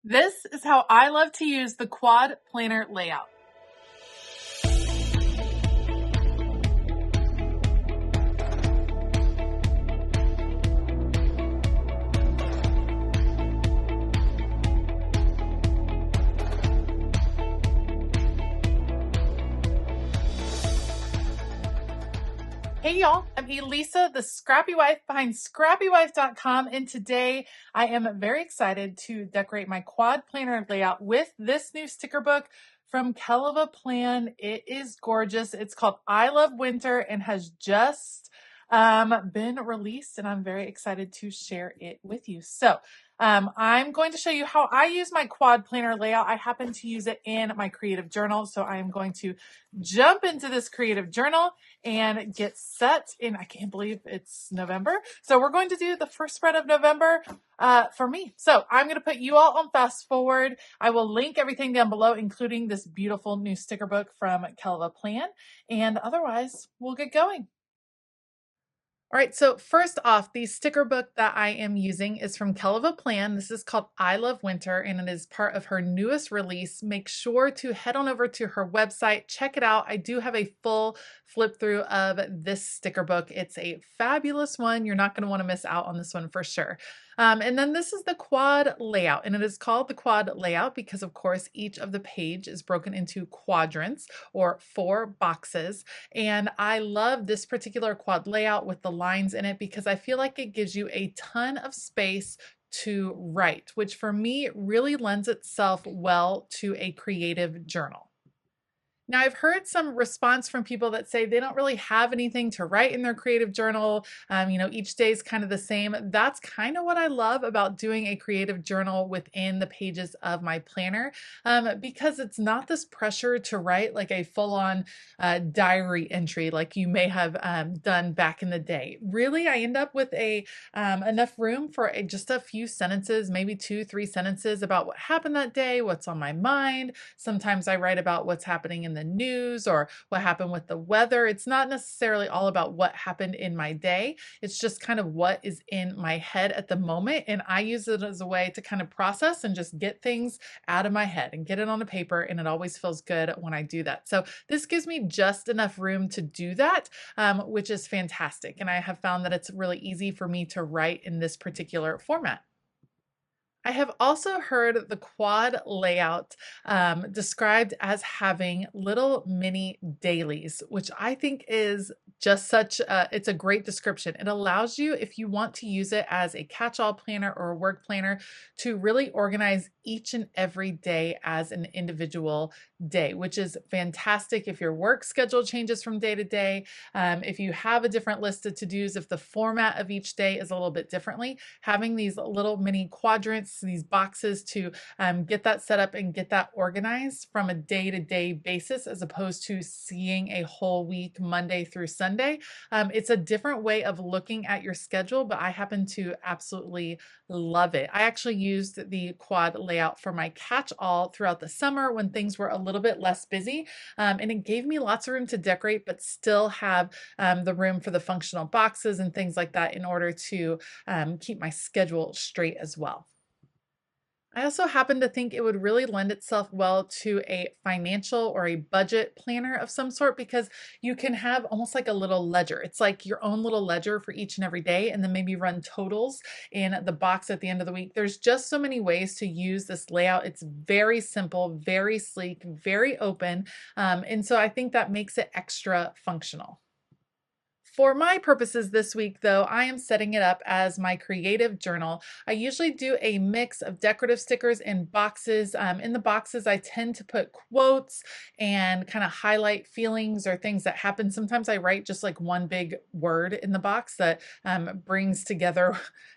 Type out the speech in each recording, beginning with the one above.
This is how I love to use the quad planner layout. Hey y'all, I'm Elisa, the Scrappy Wife behind ScrappyWife.com, and today I am very excited to decorate my quad planner layout with this new sticker book from Kellofaplan. It is gorgeous. It's called I Love Winter and has just been released, and I'm very excited to share it with you. So I'm going to show you how I use my quad planner layout. I happen to use it in my creative journal, so I am going to jump into this creative journal and get set in. I can't believe it's November. So we're going to do the first spread of November for me. So I'm going to put you all on fast forward. I will link everything down below, including this beautiful new sticker book from Kellofaplan. And otherwise, we'll get going. All right, so first off, the sticker book that I am using is from Kellofaplan. This is called I Love Winter, and it is part of her newest release. Make sure to head on over to her website, check it out. I do have a full flip through of this sticker book. It's a fabulous one. You're not going to want to miss out on this one for sure. And then this is the quad layout, and it is called the quad layout because, of course, each of the page is broken into quadrants or 4 boxes. And I love this particular quad layout with the lines in it because I feel like it gives you a ton of space to write, which for me really lends itself well to a creative journal. Now, I've heard some response from people that say they don't really have anything to write in their creative journal. Each day is kind of the same. That's kind of what I love about doing a creative journal within the pages of my planner, because it's not this pressure to write like a full-on diary entry like you may have done back in the day. Really, I end up with enough room for just a few sentences, maybe 2-3 sentences about what happened that day, what's on my mind. Sometimes I write about what's happening in the news or what happened with the weather. It's not necessarily all about what happened in my day. It's just kind of what is in my head at the moment. And I use it as a way to kind of process and just get things out of my head and get it on a paper. And it always feels good when I do that. So this gives me just enough room to do that, which is fantastic. And I have found that it's really easy for me to write in this particular format. I have also heard the quad layout described as having little mini dailies, which I think is just it's a great description. It allows you, if you want to use it as a catch-all planner or a work planner, to really organize each and every day as an individual day, which is fantastic if your work schedule changes from day to day. If you have a different list of to-dos, if the format of each day is a little bit differently, having these little mini quadrants, these boxes to get that set up and get that organized from a day-to-day basis as opposed to seeing a whole week Monday through Sunday. It's a different way of looking at your schedule, but I happen to absolutely love it. I actually used the quad layout for my catch-all throughout the summer when things were a little bit less busy, and it gave me lots of room to decorate but still have the room for the functional boxes and things like that in order to keep my schedule straight as well. I also happen to think it would really lend itself well to a financial or a budget planner of some sort because you can have almost like a little ledger. It's like your own little ledger for each and every day, and then maybe run totals in the box at the end of the week. There's just so many ways to use this layout. It's very simple, very sleek, very open, and so I think that makes it extra functional. For my purposes this week, though, I am setting it up as my creative journal. I usually do a mix of decorative stickers and boxes. In the boxes, I tend to put quotes and kind of highlight feelings or things that happen. Sometimes I write just like one big word in the box that brings together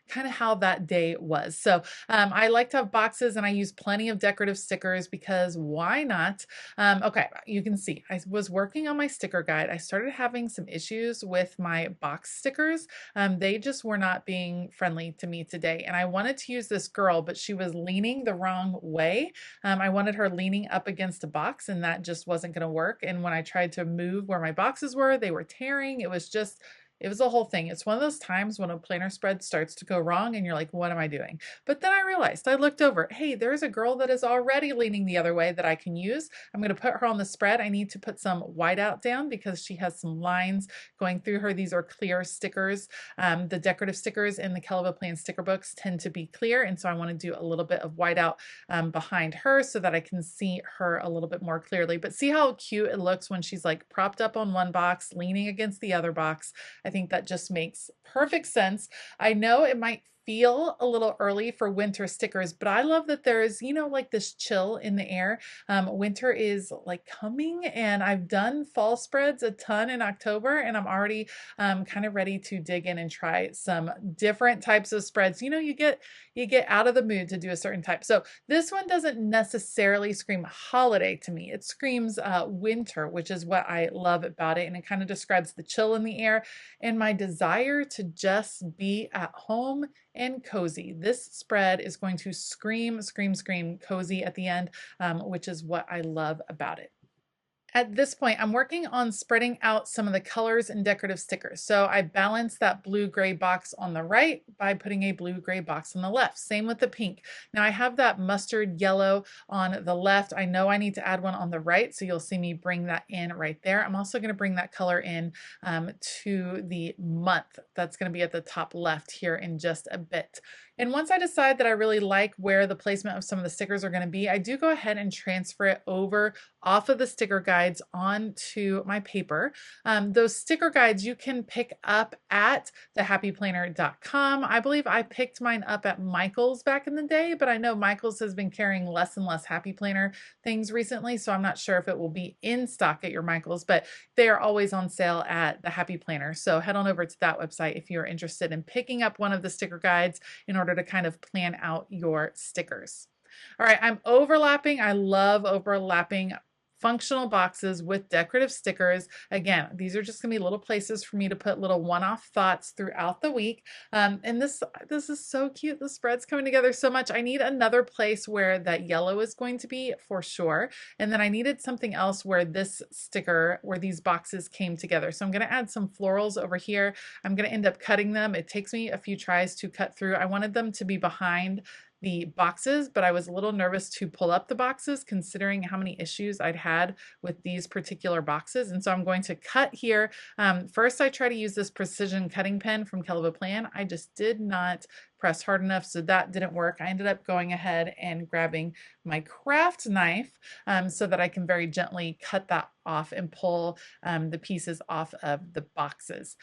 kind of how that day was. So I like to have boxes, and I use plenty of decorative stickers because why not? Okay, you can see I was working on my sticker guide. I started having some issues with my box stickers. They just were not being friendly to me today, and I wanted to use this girl, but she was leaning the wrong way. I wanted her leaning up against a box, and that just wasn't going to work. And when I tried to move where my boxes were, they were tearing. It was a whole thing. It's one of those times when a planner spread starts to go wrong and you're like, what am I doing? But then I realized, I looked over, hey, there's a girl that is already leaning the other way that I can use. I'm going to put her on the spread. I need to put some whiteout down because she has some lines going through her. These are clear stickers. The decorative stickers in the Kellofaplan sticker books tend to be clear, and so I want to do a little bit of whiteout behind her so that I can see her a little bit more clearly. But see how cute it looks when she's like propped up on one box, leaning against the other box. I think that just makes perfect sense. I know it might feel a little early for winter stickers, but I love that there's, you know, like this chill in the air. Winter is like coming, and I've done fall spreads a ton in October, and I'm already kind of ready to dig in and try some different types of spreads. You know, you get out of the mood to do a certain type. So this one doesn't necessarily scream holiday to me. It screams winter, which is what I love about it, and it kind of describes the chill in the air and my desire to just be at home and cozy. This spread is going to scream, scream, scream cozy at the end, which is what I love about it. At this point, I'm working on spreading out some of the colors and decorative stickers. So I balanced that blue-gray box on the right by putting a blue-gray box on the left. Same with the pink. Now I have that mustard yellow on the left. I know I need to add one on the right, so you'll see me bring that in right there. I'm also going to bring that color in to the month. That's going to be at the top left here in just a bit. And once I decide that I really like where the placement of some of the stickers are going to be, I do go ahead and transfer it over off of the sticker guides onto my paper. Those sticker guides you can pick up at thehappyplanner.com. I believe I picked mine up at Michael's back in the day, but I know Michael's has been carrying less and less Happy Planner things recently, so I'm not sure if it will be in stock at your Michael's, but they are always on sale at the Happy Planner. So head on over to that website if you're interested in picking up one of the sticker guides in order to kind of plan out your stickers. All right, I'm overlapping. I love overlapping functional boxes with decorative stickers. Again, these are just gonna be little places for me to put little one-off thoughts throughout the week. And this is so cute. The spread's coming together so much. I need another place where that yellow is going to be for sure. And then I needed something else where this sticker, where these boxes came together. So I'm gonna add some florals over here. I'm gonna end up cutting them. It takes me a few tries to cut through. I wanted them to be behind the boxes, but I was a little nervous to pull up the boxes considering how many issues I'd had with these particular boxes. And so I'm going to cut here. First, I try to use this precision cutting pen from Kellofaplan. I just did not press hard enough, so that didn't work. I ended up going ahead and grabbing my craft knife so that I can very gently cut that off and pull the pieces off of the boxes.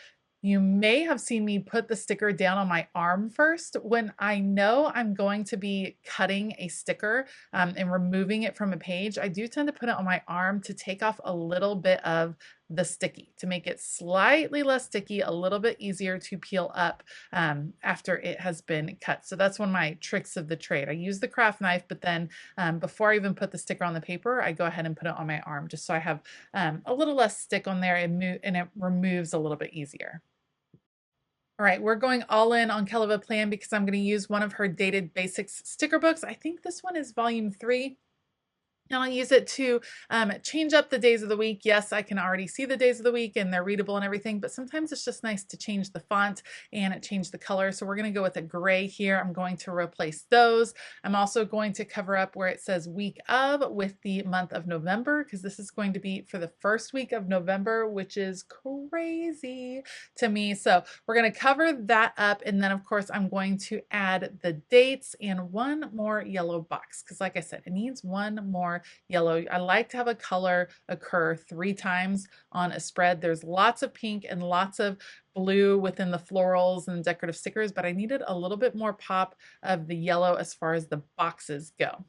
You may have seen me put the sticker down on my arm first. When I know I'm going to be cutting a sticker and removing it from a page, I do tend to put it on my arm to take off a little bit of the sticky, to make it slightly less sticky, a little bit easier to peel up after it has been cut. So that's one of my tricks of the trade. I use the craft knife, but then before I even put the sticker on the paper, I go ahead and put it on my arm just so I have a little less stick on there and it removes a little bit easier. All right, we're going all in on Kellofaplan because I'm going to use one of her Dated Basics sticker books. I think this one is volume 3. And I'll use it to change up the days of the week. Yes, I can already see the days of the week and they're readable and everything, but sometimes it's just nice to change the font and change the color. So we're going to go with a gray here. I'm going to replace those. I'm also going to cover up where it says week of with the month of November, because this is going to be for the first week of November, which is crazy to me. So we're going to cover that up. And then of course I'm going to add the dates and one more yellow box, because like I said, it needs one more yellow. I like to have a color occur 3 times on a spread. There's lots of pink and lots of blue within the florals and decorative stickers, but I needed a little bit more pop of the yellow as far as the boxes go.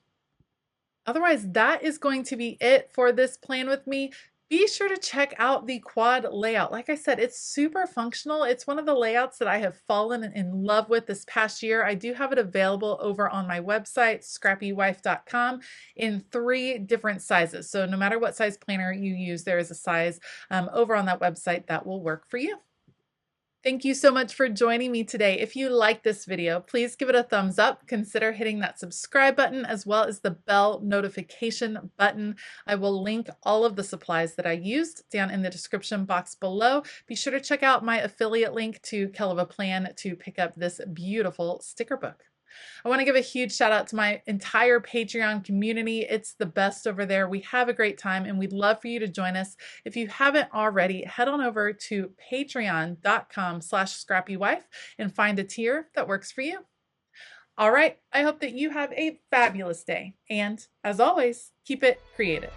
Otherwise, that is going to be it for this plan with me. Be sure to check out the quad layout. Like I said, it's super functional. It's one of the layouts that I have fallen in love with this past year. I do have it available over on my website, ScrappyWife.com, in 3 different sizes. So no matter what size planner you use, there is a size over on that website that will work for you. Thank you so much for joining me today. If you like this video, please give it a thumbs up. Consider hitting that subscribe button as well as the bell notification button. I will link all of the supplies that I used down in the description box below. Be sure to check out my affiliate link to Kellofaplan to pick up this beautiful sticker book. I want to give a huge shout out to my entire Patreon community. It's the best over there. We have a great time and we'd love for you to join us. If you haven't already, head on over to patreon.com/ScrappyWife and find a tier that works for you. All right, I hope that you have a fabulous day. And as always, keep it creative.